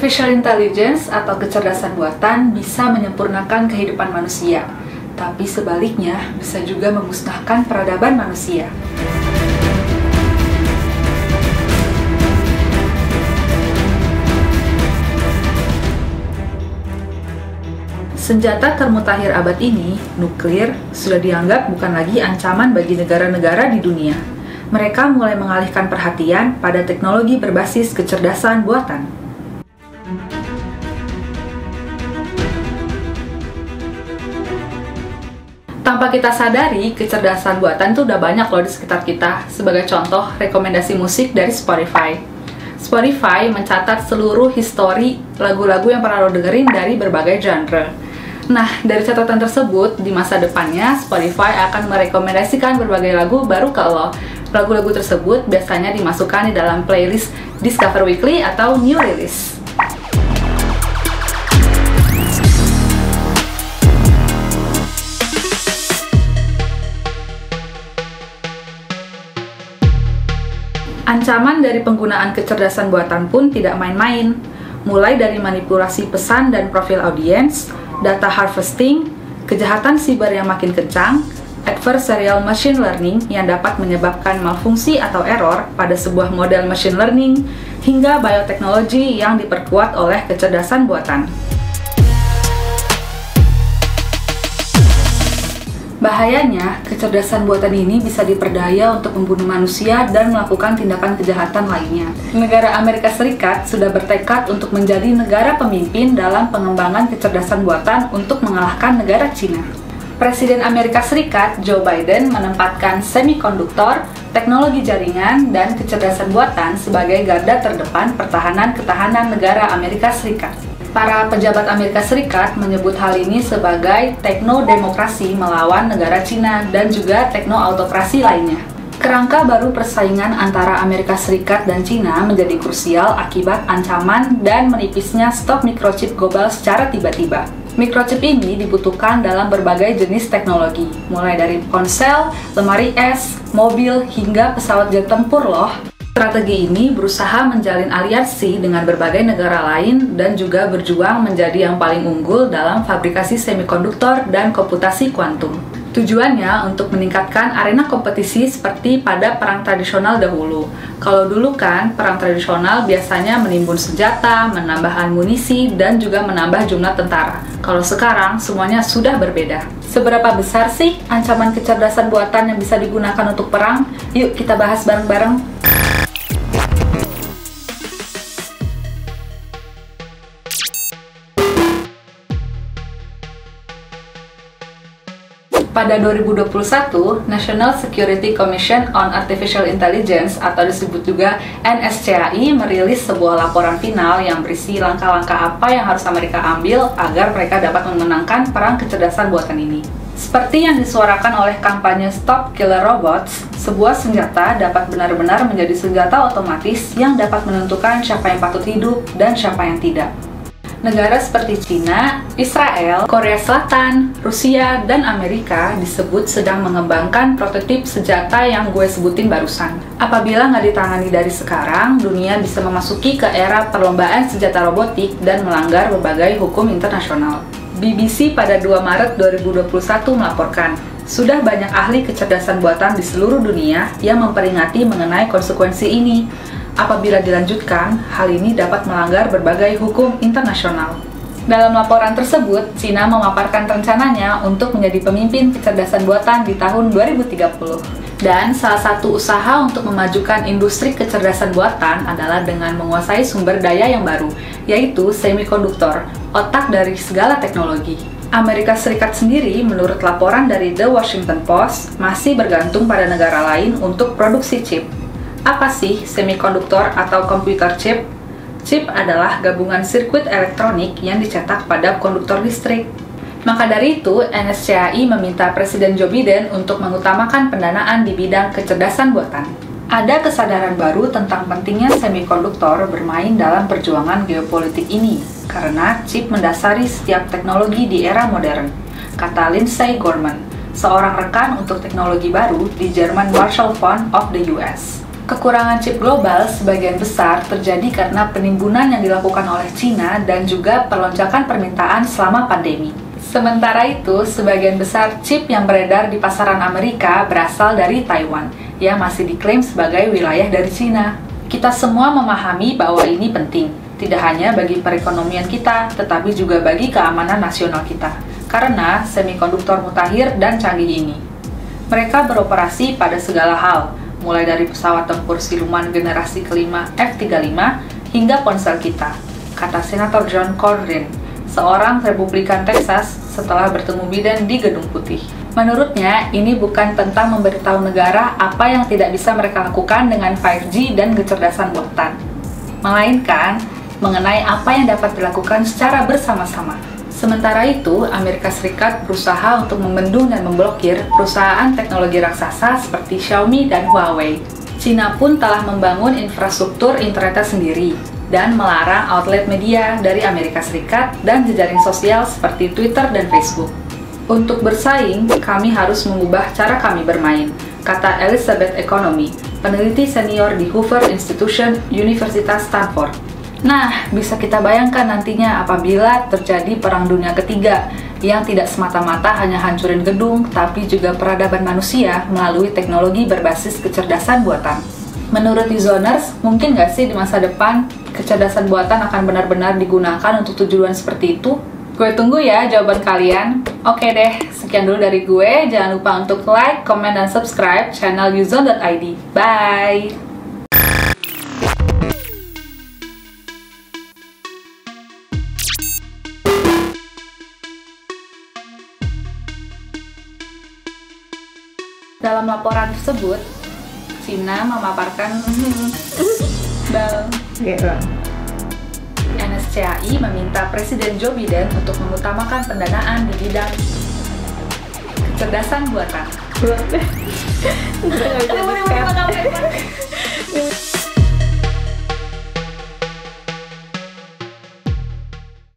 Artificial intelligence atau kecerdasan buatan bisa menyempurnakan kehidupan manusia, tapi sebaliknya bisa juga memusnahkan peradaban manusia. Senjata termutakhir abad ini, nuklir, sudah dianggap bukan lagi ancaman bagi negara-negara di dunia. Mereka mulai mengalihkan perhatian pada teknologi berbasis kecerdasan buatan. Tanpa kita sadari, kecerdasan buatan itu udah banyak loh di sekitar kita. Sebagai contoh, rekomendasi musik dari Spotify. Spotify mencatat seluruh histori lagu-lagu yang pernah lo dengerin dari berbagai genre. Nah, dari catatan tersebut, di masa depannya, Spotify akan merekomendasikan berbagai lagu baru ke lo. Lagu-lagu tersebut biasanya dimasukkan di dalam playlist Discover Weekly atau New Release. Ancaman dari penggunaan kecerdasan buatan pun tidak main-main, mulai dari manipulasi pesan dan profil audiens, data harvesting, kejahatan siber yang makin kencang, adversarial machine learning yang dapat menyebabkan malfungsi atau error pada sebuah model machine learning, hingga bioteknologi yang diperkuat oleh kecerdasan buatan. Bahayanya, kecerdasan buatan ini bisa diperdaya untuk membunuh manusia dan melakukan tindakan kejahatan lainnya. Negara Amerika Serikat sudah bertekad untuk menjadi negara pemimpin dalam pengembangan kecerdasan buatan untuk mengalahkan negara Cina. Presiden Amerika Serikat, Joe Biden, menempatkan semikonduktor, teknologi jaringan, dan kecerdasan buatan sebagai garda terdepan pertahanan ketahanan negara Amerika Serikat. Para pejabat Amerika Serikat menyebut hal ini sebagai teknodemokrasi melawan negara Cina dan juga teknoautokrasi lainnya. Kerangka baru persaingan antara Amerika Serikat dan Cina menjadi krusial akibat ancaman dan menipisnya stok mikrochip global secara tiba-tiba. Mikrochip ini dibutuhkan dalam berbagai jenis teknologi, mulai dari ponsel, lemari es, mobil, hingga pesawat jet tempur loh. Strategi ini berusaha menjalin aliansi dengan berbagai negara lain dan juga berjuang menjadi yang paling unggul dalam fabrikasi semikonduktor dan komputasi kuantum. Tujuannya untuk meningkatkan arena kompetisi seperti pada perang tradisional dahulu. Kalau dulu kan, perang tradisional biasanya menimbun senjata, menambah amunisi, dan juga menambah jumlah tentara. Kalau sekarang, semuanya sudah berbeda. Seberapa besar sih ancaman kecerdasan buatan yang bisa digunakan untuk perang? Yuk kita bahas bareng-bareng. Pada 2021, National Security Commission on Artificial Intelligence atau disebut juga NSCAI merilis sebuah laporan final yang berisi langkah-langkah apa yang harus Amerika ambil agar mereka dapat memenangkan perang kecerdasan buatan ini. Seperti yang disuarakan oleh kampanye Stop Killer Robots, sebuah senjata dapat benar-benar menjadi senjata otomatis yang dapat menentukan siapa yang patut hidup dan siapa yang tidak. Negara seperti Cina, Israel, Korea Selatan, Rusia, dan Amerika disebut sedang mengembangkan prototip senjata yang gue sebutin barusan. Apabila nggak ditangani dari sekarang, dunia bisa memasuki ke era perlombaan senjata robotik dan melanggar berbagai hukum internasional. BBC pada 2 Maret 2021 melaporkan, sudah banyak ahli kecerdasan buatan di seluruh dunia yang memperingati mengenai konsekuensi ini. Apabila dilanjutkan, hal ini dapat melanggar berbagai hukum internasional. Dalam laporan tersebut, Cina memaparkan rencananya untuk menjadi pemimpin kecerdasan buatan di tahun 2030. Dan salah satu usaha untuk memajukan industri kecerdasan buatan adalah dengan menguasai sumber daya yang baru, yaitu semikonduktor, otak dari segala teknologi. Amerika Serikat sendiri, menurut laporan dari The Washington Post, masih bergantung pada negara lain untuk produksi chip. Apa sih semikonduktor atau komputer chip? Chip adalah gabungan sirkuit elektronik yang dicetak pada konduktor listrik. Maka dari itu, NSCAI meminta Presiden Joe Biden untuk mengutamakan pendanaan di bidang kecerdasan buatan. Ada kesadaran baru tentang pentingnya semikonduktor bermain dalam perjuangan geopolitik ini, karena chip mendasari setiap teknologi di era modern, kata Lindsay Gorman, seorang rekan untuk teknologi baru di German Marshall Fund of the US. Kekurangan chip global sebagian besar terjadi karena penimbunan yang dilakukan oleh Cina dan juga pelonjakan permintaan selama pandemi. Sementara itu, sebagian besar chip yang beredar di pasaran Amerika berasal dari Taiwan, yang masih diklaim sebagai wilayah dari Cina. Kita semua memahami bahwa ini penting, tidak hanya bagi perekonomian kita, tetapi juga bagi keamanan nasional kita, karena semikonduktor mutakhir dan canggih ini. Mereka beroperasi pada segala hal, mulai dari pesawat tempur siluman generasi kelima F-35 hingga ponsel kita, kata Senator John Cornyn, seorang Republikan Texas setelah bertemu Biden di Gedung Putih. Menurutnya, ini bukan tentang memberitahu negara apa yang tidak bisa mereka lakukan dengan 5G dan kecerdasan buatan, melainkan mengenai apa yang dapat dilakukan secara bersama-sama. Sementara itu, Amerika Serikat berusaha untuk membendung dan memblokir perusahaan teknologi raksasa seperti Xiaomi dan Huawei. Cina pun telah membangun infrastruktur internetnya sendiri dan melarang outlet media dari Amerika Serikat dan jejaring sosial seperti Twitter dan Facebook. Untuk bersaing, kami harus mengubah cara kami bermain, kata Elizabeth Economy, peneliti senior di Hoover Institution, Universitas Stanford. Nah, bisa kita bayangkan nantinya apabila terjadi Perang Dunia Ketiga yang tidak semata-mata hanya hancurin gedung, tapi juga peradaban manusia melalui teknologi berbasis kecerdasan buatan. Menurut Usoners, mungkin nggak sih di masa depan kecerdasan buatan akan benar-benar digunakan untuk tujuan seperti itu? Gue tunggu ya jawaban kalian. Oke deh, sekian dulu dari gue. Jangan lupa untuk like, comment, dan subscribe channel uzone.id. Bye! Dalam laporan tersebut, Cina memaparkan NSCAI meminta Presiden Joe Biden untuk mengutamakan pendanaan di bidang kecerdasan buatan.